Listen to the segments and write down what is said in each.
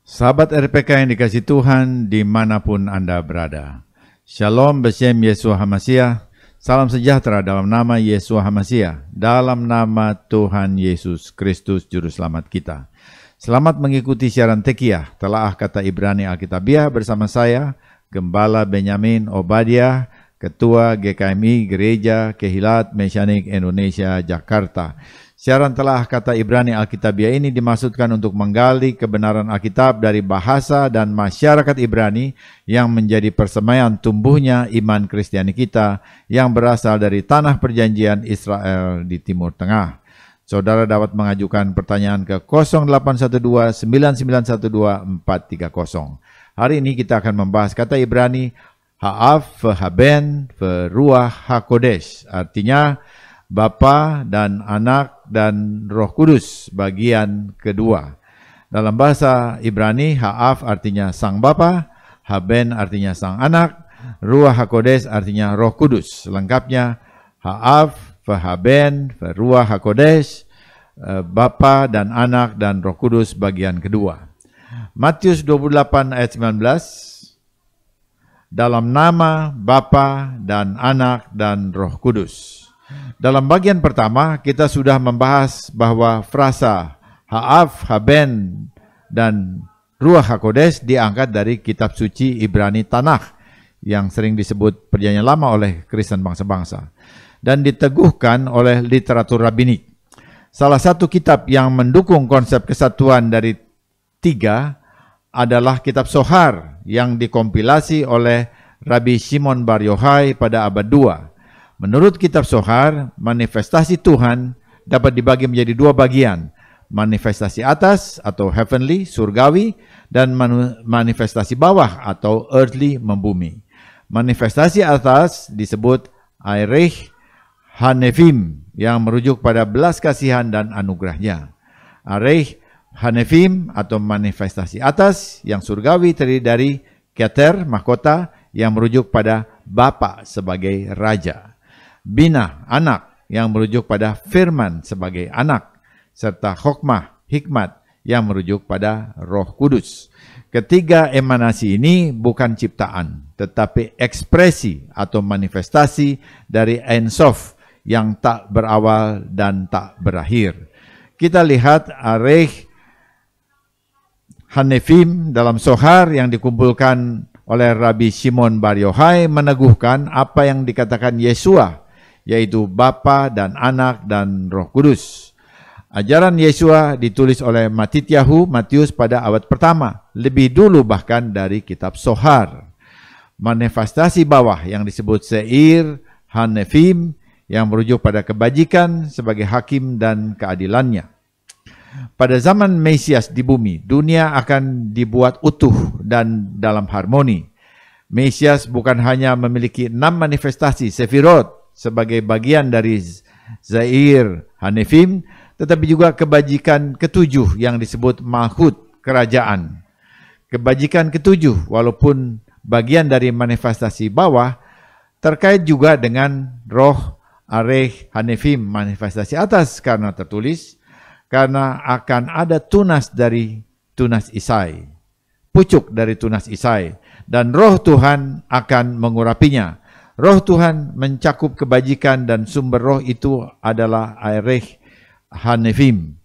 Sahabat RPK yang dikasih Tuhan dimanapun Anda berada. Shalom Beshem Yeshua HaMashiach. Salam sejahtera dalam nama Yeshua HaMashiach. Dalam nama Tuhan Yesus Kristus Juru Selamat kita. Selamat mengikuti siaran Tekiyah, Telaah Kata Ibrani Alkitabiah bersama saya, Gembala Benyamin Obadiah, Ketua GKMI Gereja Kehilat Mesianik Indonesia Jakarta. Siaran Telaah Kata Ibrani Alkitabiah ini dimaksudkan untuk menggali kebenaran Alkitab dari bahasa dan masyarakat Ibrani yang menjadi persemaian tumbuhnya iman Kristiani kita yang berasal dari tanah perjanjian Israel di Timur Tengah. Saudara dapat mengajukan pertanyaan ke 0812-9912-430. Hari ini kita akan membahas kata Ibrani Ha'af, Haben, Ruach HaKodesh. Artinya Bapa dan Anak dan Roh Kudus bagian kedua. Dalam bahasa Ibrani, Ha'af artinya Sang Bapa, Haben artinya Sang Anak, Ruach HaKodesh artinya Roh Kudus. Lengkapnya Ha'af, Haben, Ruach HaKodesh, Bapa dan Anak dan Roh Kudus bagian kedua. Matius 28 ayat 19, dalam nama Bapa dan Anak dan Roh Kudus. Dalam bagian pertama, kita sudah membahas bahwa frasa Ha'af, Haben, dan Ruach HaKodesh diangkat dari kitab suci Ibrani Tanakh yang sering disebut Perjanjian Lama oleh Kristen bangsa-bangsa dan diteguhkan oleh literatur rabbinik. Salah satu kitab yang mendukung konsep kesatuan dari tiga adalah kitab Sohar yang dikompilasi oleh Rabbi Shimon Bar Yochai pada abad 2. Menurut kitab Sohar, manifestasi Tuhan dapat dibagi menjadi dua bagian. Manifestasi atas atau heavenly, surgawi, dan manifestasi bawah atau earthly, membumi. Manifestasi atas disebut Airech Hanefim yang merujuk pada belas kasihan dan anugerahnya. Airech Hanefim atau manifestasi atas yang surgawi terdiri dari Keter, mahkota, yang merujuk pada Bapa sebagai Raja. Bina, anak, yang merujuk pada firman sebagai anak, serta Hokmah, hikmat, yang merujuk pada Roh Kudus. Ketiga emanasi ini bukan ciptaan, tetapi ekspresi atau manifestasi dari Ein Sof yang tak berawal dan tak berakhir. Kita lihat Airech Hanefim dalam Sohar yang dikumpulkan oleh Rabbi Shimon Bar Yochai meneguhkan apa yang dikatakan Yeshua, yaitu Bapa dan Anak dan Roh Kudus. Ajaran Yeshua ditulis oleh Matityahu Matius pada abad pertama, lebih dulu bahkan dari kitab Sohar. Manifestasi bawah yang disebut Seir Hanefim yang merujuk pada kebajikan sebagai hakim dan keadilannya. Pada zaman Mesias di bumi, dunia akan dibuat utuh dan dalam harmoni. Mesias bukan hanya memiliki 6 manifestasi Sefirot sebagai bagian dari Zair Hanefim, tetapi juga kebajikan ketujuh yang disebut Malchut, kerajaan. Kebajikan ketujuh, walaupun bagian dari manifestasi bawah, terkait juga dengan roh Airech Hanefim, manifestasi atas, karena tertulis, karena akan ada tunas dari tunas Isai, pucuk dari tunas Isai, dan roh Tuhan akan mengurapinya. Roh Tuhan mencakup kebajikan dan sumber roh itu adalah Airech Hanefim.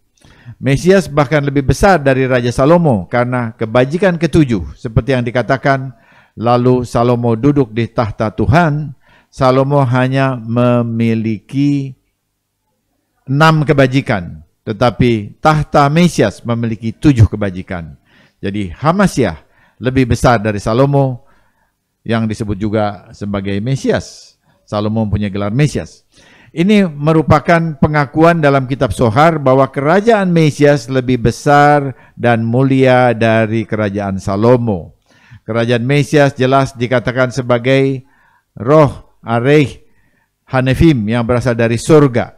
Mesias bahkan lebih besar dari Raja Salomo karena kebajikan ketujuh seperti yang dikatakan, lalu Salomo duduk di tahta Tuhan. Salomo hanya memiliki 6 kebajikan, tetapi tahta Mesias memiliki 7 kebajikan. Jadi HaMashiach lebih besar dari Salomo, yang disebut juga sebagai Mesias. Salomo punya gelar Mesias. Ini merupakan pengakuan dalam kitab Sohar bahwa kerajaan Mesias lebih besar dan mulia dari kerajaan Salomo. Kerajaan Mesias jelas dikatakan sebagai roh Airech Hanefim yang berasal dari surga.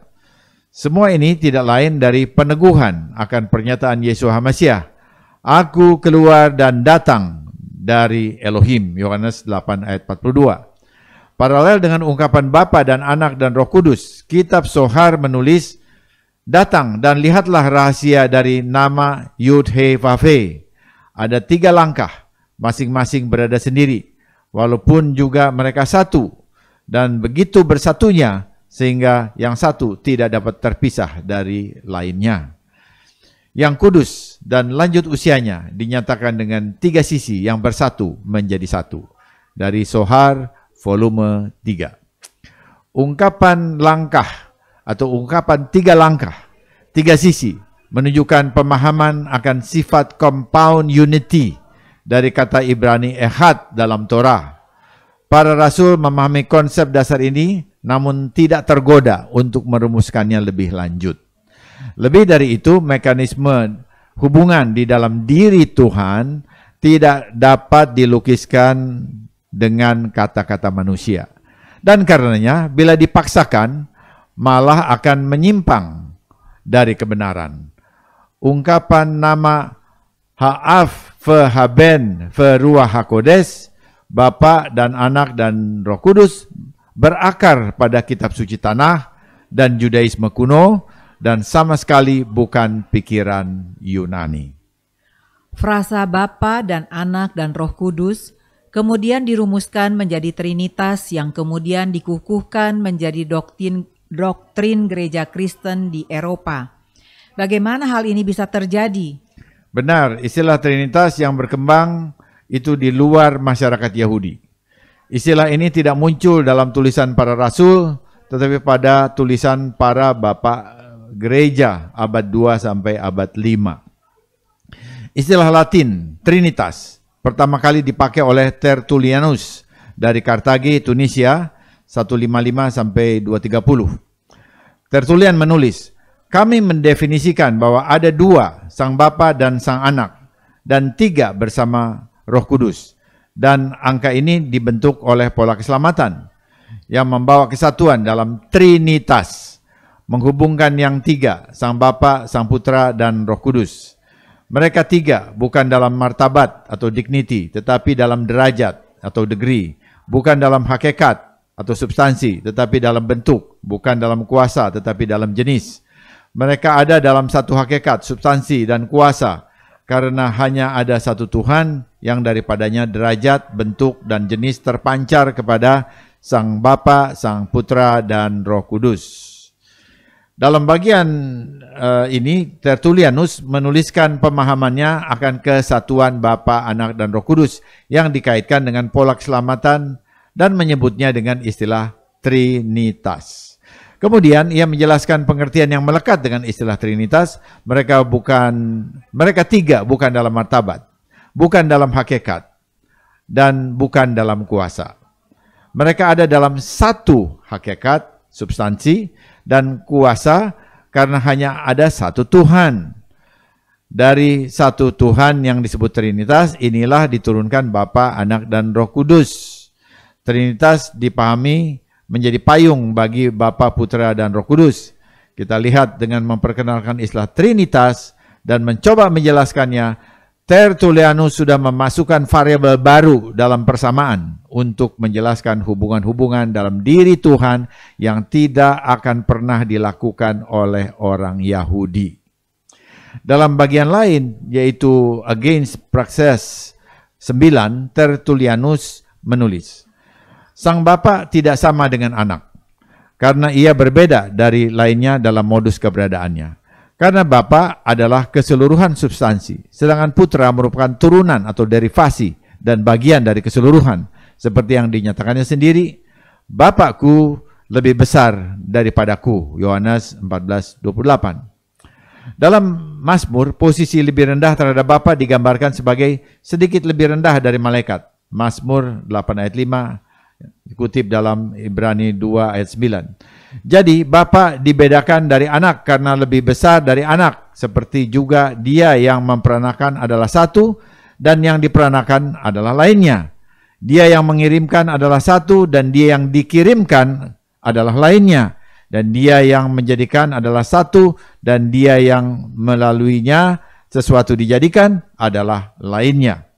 Semua ini tidak lain dari peneguhan akan pernyataan Yeshua HaMashiach. Aku keluar dan datang dari Elohim, Yohanes 8 ayat 42. Paralel dengan ungkapan Bapa dan Anak dan Roh Kudus, kitab Sohar menulis, datang dan lihatlah rahasia dari nama Yud He Vav He. Ada 3 langkah, masing-masing berada sendiri, walaupun juga mereka satu, dan begitu bersatunya sehingga yang satu tidak dapat terpisah dari lainnya. Yang kudus dan lanjut usianya dinyatakan dengan 3 sisi yang bersatu menjadi satu. Dari Zohar volume 3. Ungkapan langkah atau ungkapan 3 langkah, 3 sisi menunjukkan pemahaman akan sifat compound unity dari kata Ibrani ehad dalam Torah. Para rasul memahami konsep dasar ini namun tidak tergoda untuk merumuskannya lebih lanjut. Lebih dari itu, mekanisme hubungan di dalam diri Tuhan tidak dapat dilukiskan dengan kata-kata manusia. Dan karenanya bila dipaksakan malah akan menyimpang dari kebenaran. Ungkapan nama Ha'af Haben Ruach HaKodes, Bapa dan Anak dan Roh Kudus, berakar pada kitab suci tanah dan Judaisme kuno dan sama sekali bukan pikiran Yunani. Frasa Bapa dan Anak dan Roh Kudus kemudian dirumuskan menjadi Trinitas yang kemudian dikukuhkan menjadi doktrin gereja Kristen di Eropa. Bagaimana hal ini bisa terjadi? Benar, istilah Trinitas yang berkembang itu di luar masyarakat Yahudi. Istilah ini tidak muncul dalam tulisan para rasul, tetapi pada tulisan para bapak gereja abad 2 sampai abad 5. Istilah Latin, Trinitas, pertama kali dipakai oleh Tertullianus dari Kartagi, Tunisia, 155 sampai 230. Tertullian menulis, kami mendefinisikan bahwa ada 2, Sang Bapa dan Sang Anak, dan 3 bersama Roh Kudus. Dan angka ini dibentuk oleh pola keselamatan yang membawa kesatuan dalam Trinitas, menghubungkan yang 3, Sang Bapa, Sang Putra, dan Roh Kudus. Mereka 3 bukan dalam martabat atau dignity, tetapi dalam derajat atau degree, bukan dalam hakikat atau substansi, tetapi dalam bentuk, bukan dalam kuasa, tetapi dalam jenis. Mereka ada dalam satu hakikat, substansi, dan kuasa, karena hanya ada satu Tuhan yang daripadanya derajat, bentuk, dan jenis terpancar kepada Sang Bapa, Sang Putra, dan Roh Kudus. Dalam bagian ini, Tertullianus menuliskan pemahamannya akan kesatuan Bapa, Anak, dan Roh Kudus yang dikaitkan dengan pola keselamatan dan menyebutnya dengan istilah Trinitas. Kemudian ia menjelaskan pengertian yang melekat dengan istilah Trinitas. Mereka 3 bukan dalam martabat, bukan dalam hakikat, dan bukan dalam kuasa. Mereka ada dalam satu hakikat, substansi, dan kuasa karena hanya ada satu Tuhan. Dari satu Tuhan yang disebut Trinitas, inilah diturunkan Bapa, Anak, dan Roh Kudus. Trinitas dipahami menjadi payung bagi Bapa, Putra, dan Roh Kudus. Kita lihat dengan memperkenalkan istilah Trinitas dan mencoba menjelaskannya, Tertullianus sudah memasukkan variabel baru dalam persamaan untuk menjelaskan hubungan-hubungan dalam diri Tuhan yang tidak akan pernah dilakukan oleh orang Yahudi. Dalam bagian lain, yaitu Against Praxis 9, Tertullianus menulis, Sang Bapa tidak sama dengan Anak, karena ia berbeda dari lainnya dalam modus keberadaannya. Karena Bapa adalah keseluruhan substansi, sedangkan Putra merupakan turunan atau derivasi dan bagian dari keseluruhan. Seperti yang dinyatakannya sendiri, Bapakku lebih besar daripadaku, Yohanes 14:28. Dalam Mazmur, posisi lebih rendah terhadap Bapa digambarkan sebagai sedikit lebih rendah dari malaikat. Mazmur 8 ayat 5, dikutip dalam Ibrani 2 ayat 9. Jadi Bapa dibedakan dari Anak karena lebih besar dari Anak, seperti juga Dia yang memperanakan adalah satu dan yang diperanakan adalah lainnya. Dia yang mengirimkan adalah satu dan Dia yang dikirimkan adalah lainnya. Dan Dia yang menjadikan adalah satu dan Dia yang melaluinya sesuatu dijadikan adalah lainnya.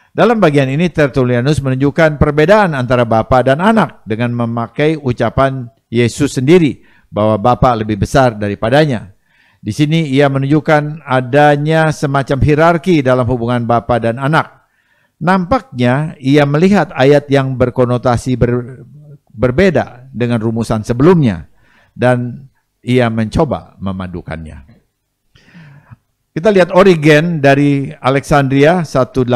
Dalam bagian ini Tertullianus menunjukkan perbedaan antara Bapa dan Anak dengan memakai ucapan Yesus sendiri bahwa Bapa lebih besar daripadanya. Di sini ia menunjukkan adanya semacam hierarki dalam hubungan bapa dan anak. Nampaknya ia melihat ayat yang berkonotasi berbeda dengan rumusan sebelumnya dan ia mencoba memadukannya. Kita lihat Origen dari Alexandria 186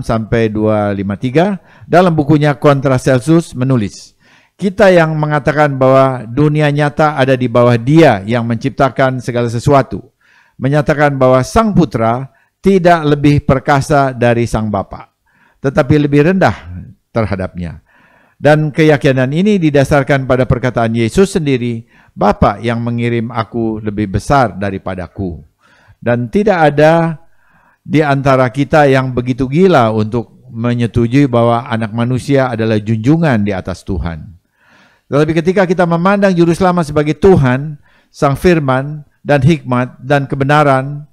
sampai 253 dalam bukunya Contra Celsus menulis, kita yang mengatakan bahwa dunia nyata ada di bawah Dia yang menciptakan segala sesuatu, menyatakan bahwa Sang Putra tidak lebih perkasa dari Sang Bapa, tetapi lebih rendah terhadapnya. Dan keyakinan ini didasarkan pada perkataan Yesus sendiri, Bapa yang mengirim aku lebih besar daripadaku. Dan tidak ada di antara kita yang begitu gila untuk menyetujui bahwa anak manusia adalah junjungan di atas Tuhan. Tetapi ketika kita memandang Juru Selamat sebagai Tuhan, Sang Firman, dan hikmat, dan kebenaran,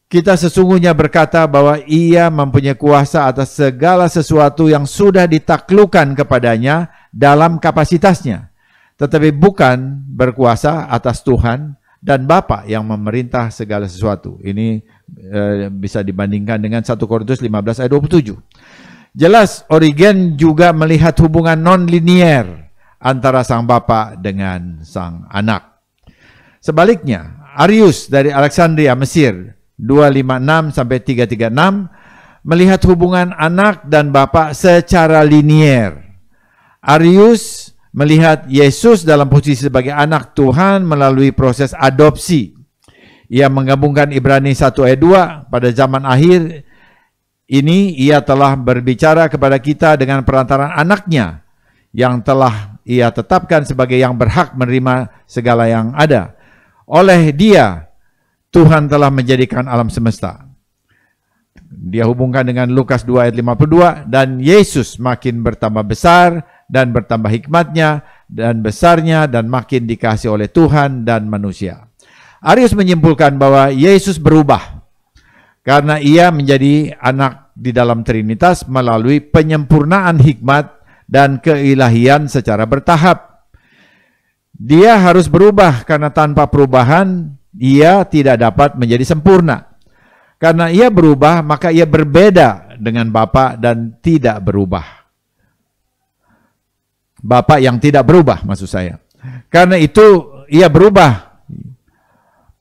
kita sesungguhnya berkata bahwa Ia mempunyai kuasa atas segala sesuatu yang sudah ditaklukkan kepadanya dalam kapasitasnya, tetapi bukan berkuasa atas Tuhan dan Bapa yang memerintah segala sesuatu. Ini bisa dibandingkan dengan 1 Korintus 15 ayat 27. Jelas Origen juga melihat hubungan non-linier antara Sang Bapa dengan Sang Anak. Sebaliknya, Arius dari Alexandria, Mesir, 256 sampai 336 melihat hubungan anak dan bapa secara linier. Arius melihat Yesus dalam posisi sebagai anak Tuhan melalui proses adopsi. Ia menggabungkan Ibrani 1 ayat 2, pada zaman akhir ini Ia telah berbicara kepada kita dengan perantaran anaknya yang telah Ia tetapkan sebagai yang berhak menerima segala yang ada. Oleh Dia Tuhan telah menjadikan alam semesta. Dia hubungkan dengan Lukas 2 ayat 52, dan Yesus makin bertambah besar dan bertambah hikmatnya dan besarnya dan makin dikasihi oleh Tuhan dan manusia. Arius menyimpulkan bahwa Yesus berubah karena Ia menjadi anak di dalam Trinitas melalui penyempurnaan hikmat dan keilahian secara bertahap. Dia harus berubah karena tanpa perubahan Ia tidak dapat menjadi sempurna. Karena Ia berubah, maka Ia berbeda dengan Bapa dan tidak berubah. Bapa yang tidak berubah, maksud saya. Karena itu Ia berubah,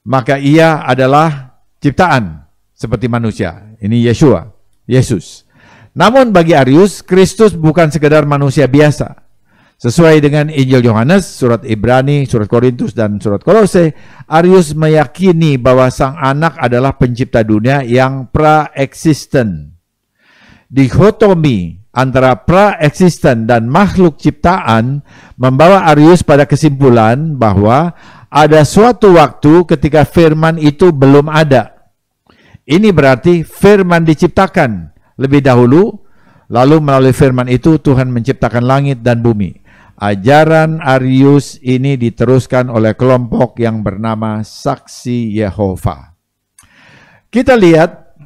maka Ia adalah ciptaan seperti manusia. Ini Yesus. Namun bagi Arius, Kristus bukan sekedar manusia biasa. Sesuai dengan Injil Yohanes, surat Ibrani, surat Korintus, dan surat Kolose, Arius meyakini bahwa Sang Anak adalah pencipta dunia yang pra-eksisten. Dikotomi antara pra-eksisten dan makhluk ciptaan membawa Arius pada kesimpulan bahwa ada suatu waktu ketika firman itu belum ada. Ini berarti firman diciptakan lebih dahulu, lalu melalui firman itu Tuhan menciptakan langit dan bumi. Ajaran Arius ini diteruskan oleh kelompok yang bernama Saksi Yehova. Kita lihat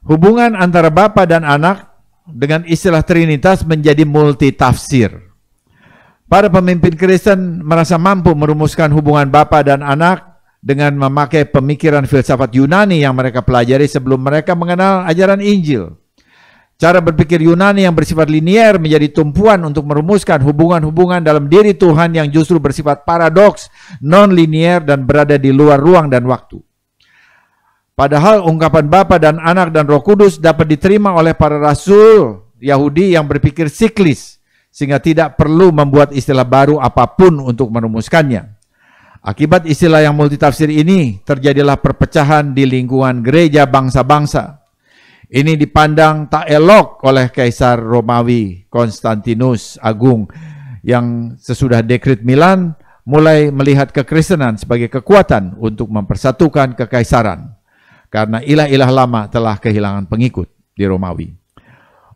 hubungan antara Bapa dan Anak dengan istilah Trinitas menjadi multitafsir. Para pemimpin Kristen merasa mampu merumuskan hubungan Bapa dan Anak dengan memakai pemikiran filsafat Yunani yang mereka pelajari sebelum mereka mengenal ajaran Injil. Cara berpikir Yunani yang bersifat linier menjadi tumpuan untuk merumuskan hubungan-hubungan dalam diri Tuhan yang justru bersifat paradoks, non-linier, dan berada di luar ruang dan waktu. Padahal ungkapan Bapa dan Anak dan Roh Kudus dapat diterima oleh para rasul Yahudi yang berpikir siklis, sehingga tidak perlu membuat istilah baru apapun untuk merumuskannya. Akibat istilah yang multitafsir ini, terjadilah perpecahan di lingkungan gereja bangsa-bangsa. Ini dipandang tak elok oleh Kaisar Romawi Konstantinus Agung yang sesudah dekret Milan mulai melihat kekristenan sebagai kekuatan untuk mempersatukan kekaisaran karena ilah-ilah lama telah kehilangan pengikut di Romawi.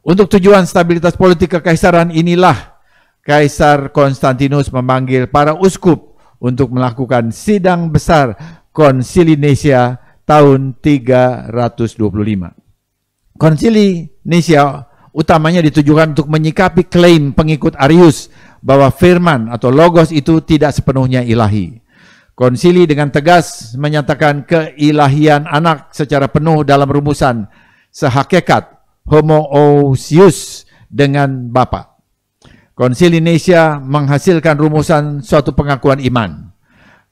Untuk tujuan stabilitas politik kekaisaran inilah Kaisar Konstantinus memanggil para uskup untuk melakukan sidang besar Konsili Nicea tahun 325. Konsili Nicea utamanya ditujukan untuk menyikapi klaim pengikut Arius bahwa firman atau logos itu tidak sepenuhnya ilahi. Konsili dengan tegas menyatakan keilahian anak secara penuh dalam rumusan sehakikat homoousios dengan Bapa. Konsili Nicea menghasilkan rumusan suatu pengakuan iman.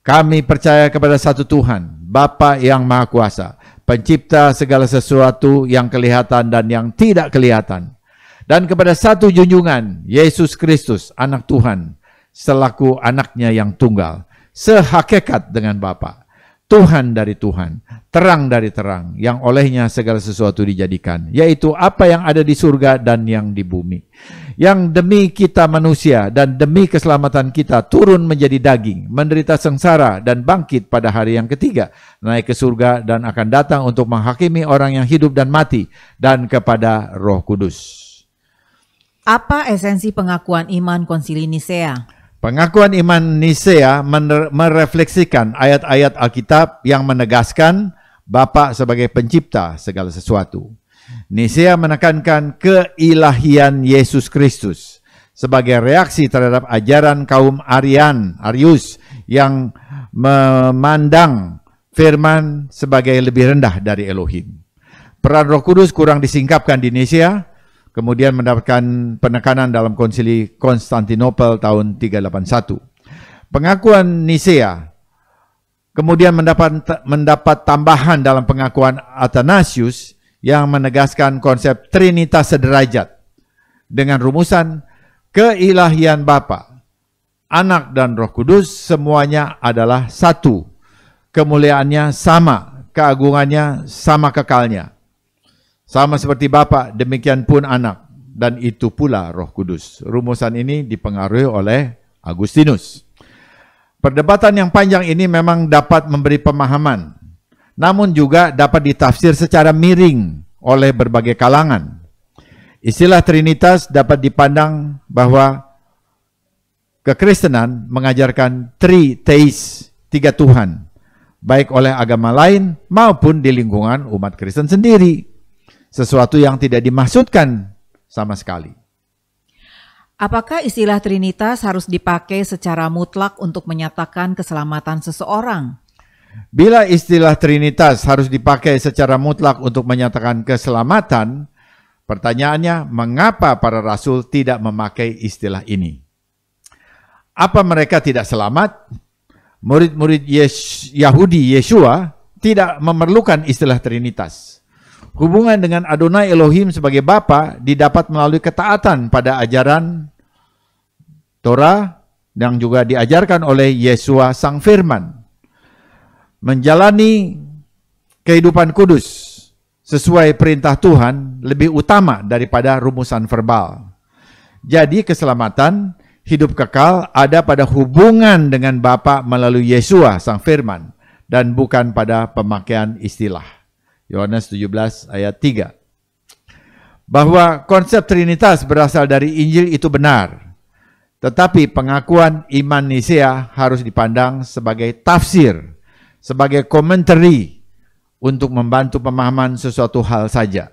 Kami percaya kepada satu Tuhan, Bapa yang Maha Kuasa, pencipta segala sesuatu yang kelihatan dan yang tidak kelihatan. Dan kepada satu junjungan, Yesus Kristus, anak Tuhan, selaku anaknya yang tunggal, sehakikat dengan Bapa, Tuhan dari Tuhan, terang dari terang, yang olehnya segala sesuatu dijadikan, yaitu apa yang ada di surga dan yang di bumi, yang demi kita manusia dan demi keselamatan kita turun menjadi daging, menderita sengsara dan bangkit pada hari yang ketiga, naik ke surga dan akan datang untuk menghakimi orang yang hidup dan mati, dan kepada Roh Kudus. Apa esensi pengakuan iman Konsili Nicea? Pengakuan iman Nicea merefleksikan ayat-ayat Alkitab yang menegaskan Bapa sebagai pencipta segala sesuatu. Nicea menekankan keilahian Yesus Kristus sebagai reaksi terhadap ajaran kaum Arius yang memandang firman sebagai lebih rendah dari Elohim. Peran Roh Kudus kurang disingkapkan di Nicea, kemudian mendapatkan penekanan dalam Konsili Konstantinopel tahun 381. Pengakuan Nicea kemudian mendapat tambahan dalam pengakuan Athanasius yang menegaskan konsep Trinitas sederajat dengan rumusan keilahian Bapa, Anak dan Roh Kudus semuanya adalah satu. Kemuliaannya sama, keagungannya sama kekalnya. Sama seperti Bapa, demikian pun Anak, dan itu pula Roh Kudus. Rumusan ini dipengaruhi oleh Agustinus. Perdebatan yang panjang ini memang dapat memberi pemahaman, namun juga dapat ditafsir secara miring oleh berbagai kalangan. Istilah Trinitas dapat dipandang bahwa kekristenan mengajarkan tritheis, tiga Tuhan, baik oleh agama lain maupun di lingkungan umat Kristen sendiri. Sesuatu yang tidak dimaksudkan sama sekali. Apakah istilah Trinitas harus dipakai secara mutlak untuk menyatakan keselamatan seseorang? Bila istilah Trinitas harus dipakai secara mutlak untuk menyatakan keselamatan, pertanyaannya, mengapa para rasul tidak memakai istilah ini? Apa mereka tidak selamat? Murid-murid Yahudi Yeshua tidak memerlukan istilah Trinitas. Hubungan dengan Adonai Elohim sebagai Bapa didapat melalui ketaatan pada ajaran Torah yang juga diajarkan oleh Yeshua Sang Firman. Menjalani kehidupan kudus sesuai perintah Tuhan lebih utama daripada rumusan verbal. Jadi keselamatan, hidup kekal ada pada hubungan dengan Bapa melalui Yeshua Sang Firman dan bukan pada pemakaian istilah. Yohanes 17 ayat 3. Bahwa konsep Trinitas berasal dari Injil itu benar. Tetapi pengakuan iman Nicea harus dipandang sebagai tafsir, sebagai komentari untuk membantu pemahaman sesuatu hal saja.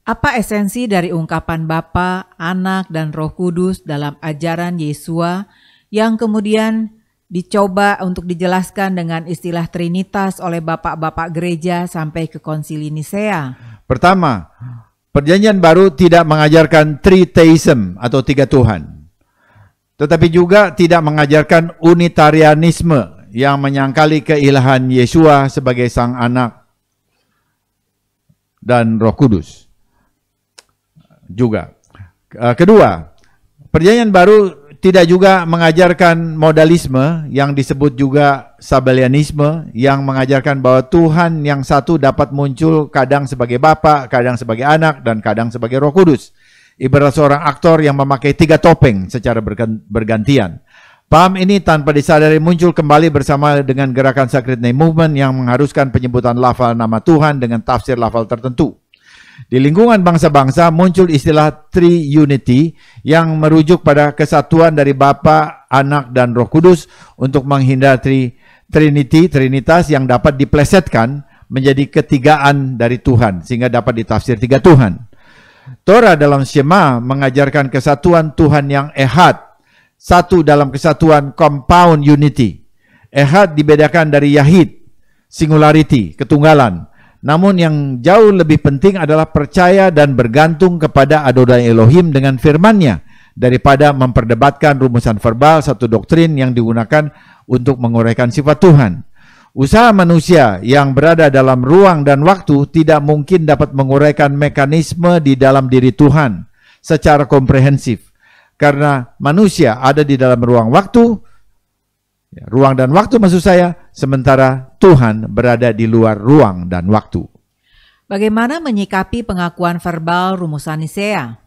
Apa esensi dari ungkapan Bapa, Anak, dan Roh Kudus dalam ajaran Yeshua yang kemudian dicoba untuk dijelaskan dengan istilah Trinitas oleh bapak-bapak gereja sampai ke Konsili Nicea? Pertama, Perjanjian Baru tidak mengajarkan tritheism atau tiga Tuhan. Tetapi juga tidak mengajarkan unitarianisme yang menyangkali keilahan Yeshua sebagai Sang Anak dan Roh Kudus. Juga. Kedua, Perjanjian Baru tidak juga mengajarkan modalisme yang disebut juga Sabellianisme yang mengajarkan bahwa Tuhan yang satu dapat muncul kadang sebagai Bapa, kadang sebagai Anak, dan kadang sebagai Roh Kudus. Ibarat seorang aktor yang memakai tiga topeng secara bergantian. Paham ini tanpa disadari muncul kembali bersama dengan gerakan Sacred Name Movement yang mengharuskan penyebutan lafal nama Tuhan dengan tafsir lafal tertentu. Di lingkungan bangsa-bangsa muncul istilah Triunity yang merujuk pada kesatuan dari Bapa, Anak, dan Roh Kudus untuk menghindari Trinitas yang dapat diplesetkan menjadi ketigaan dari Tuhan sehingga dapat ditafsir tiga Tuhan. Torah dalam Shema mengajarkan kesatuan Tuhan yang ehad, satu dalam kesatuan compound unity. Ehad dibedakan dari yahid, singularity, ketunggalan. Namun yang jauh lebih penting adalah percaya dan bergantung kepada Adonai Elohim dengan firman-Nya daripada memperdebatkan rumusan verbal satu doktrin yang digunakan untuk menguraikan sifat Tuhan. Usaha manusia yang berada dalam ruang dan waktu tidak mungkin dapat menguraikan mekanisme di dalam diri Tuhan secara komprehensif. Karena manusia ada di dalam ruang dan waktu maksud saya, sementara Tuhan berada di luar ruang dan waktu. Bagaimana menyikapi pengakuan verbal rumusan Nisea?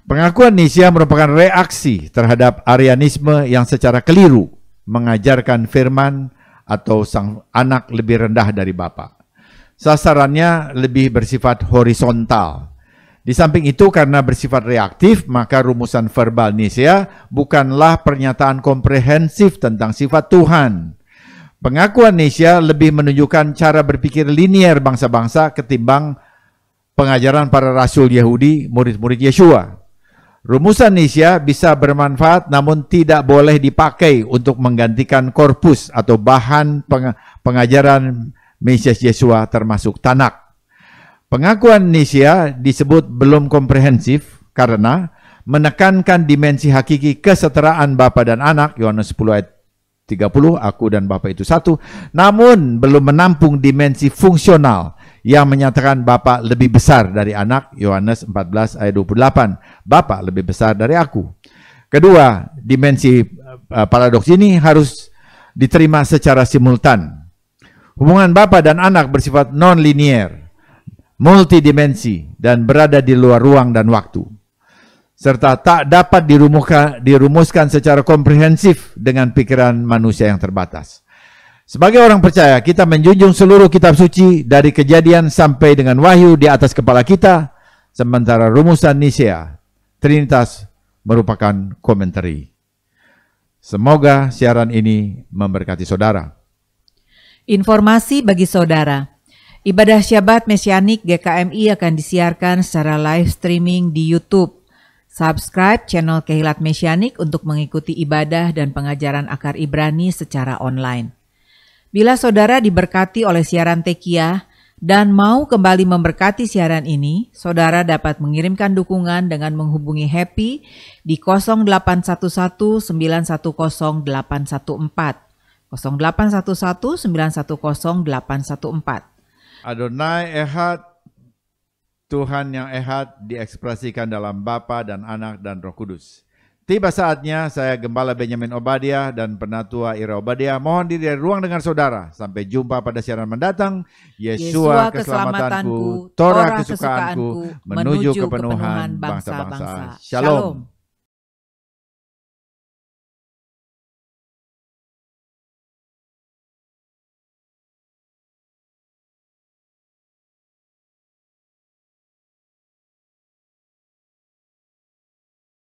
Pengakuan Nisea merupakan reaksi terhadap Arianisme yang secara keliru mengajarkan firman atau sang anak lebih rendah dari Bapa. Sasarannya lebih bersifat horizontal. Di samping itu, karena bersifat reaktif, maka rumusan verbal Nisea bukanlah pernyataan komprehensif tentang sifat Tuhan. Pengakuan Nisea lebih menunjukkan cara berpikir linier bangsa-bangsa ketimbang pengajaran para rasul Yahudi, murid-murid Yeshua. Rumusan Nisea bisa bermanfaat namun tidak boleh dipakai untuk menggantikan korpus atau bahan pengajaran Mesias Yeshua termasuk Tanak. Pengakuan Nisea disebut belum komprehensif karena menekankan dimensi hakiki kesetaraan Bapa dan Anak, Yohanes 10 ayat 30, aku dan Bapa itu satu, namun belum menampung dimensi fungsional yang menyatakan Bapa lebih besar dari Anak, Yohanes 14 ayat 28, Bapa lebih besar dari aku. Kedua, dimensi paradoks ini harus diterima secara simultan. Hubungan Bapa dan Anak bersifat non-linier, multidimensi, dan berada di luar ruang dan waktu, serta tak dapat dirumuskan secara komprehensif dengan pikiran manusia yang terbatas. Sebagai orang percaya, kita menjunjung seluruh kitab suci dari Kejadian sampai dengan Wahyu di atas kepala kita, sementara rumusan Nisea, Trinitas, merupakan komentari. Semoga siaran ini memberkati saudara. Informasi bagi saudara. Ibadah Syabat Mesianik GKMI akan disiarkan secara live streaming di YouTube. Subscribe channel Kehilat Mesianik untuk mengikuti ibadah dan pengajaran akar Ibrani secara online. Bila saudara diberkati oleh siaran Tekiah dan mau kembali memberkati siaran ini, saudara dapat mengirimkan dukungan dengan menghubungi Happy di 0811 910 814, 0811 910 814. Adonai Ehad, Tuhan yang Ehad diekspresikan dalam Bapa dan Anak dan Roh Kudus. Tiba saatnya saya Gembala Benyamin Obadiah dan Penatua Ira Obadiah mohon diri dari ruang dengar saudara. Sampai jumpa pada siaran mendatang. Yeshua keselamatanku, Torah kesukaanku, menuju kepenuhan bangsa-bangsa. Shalom.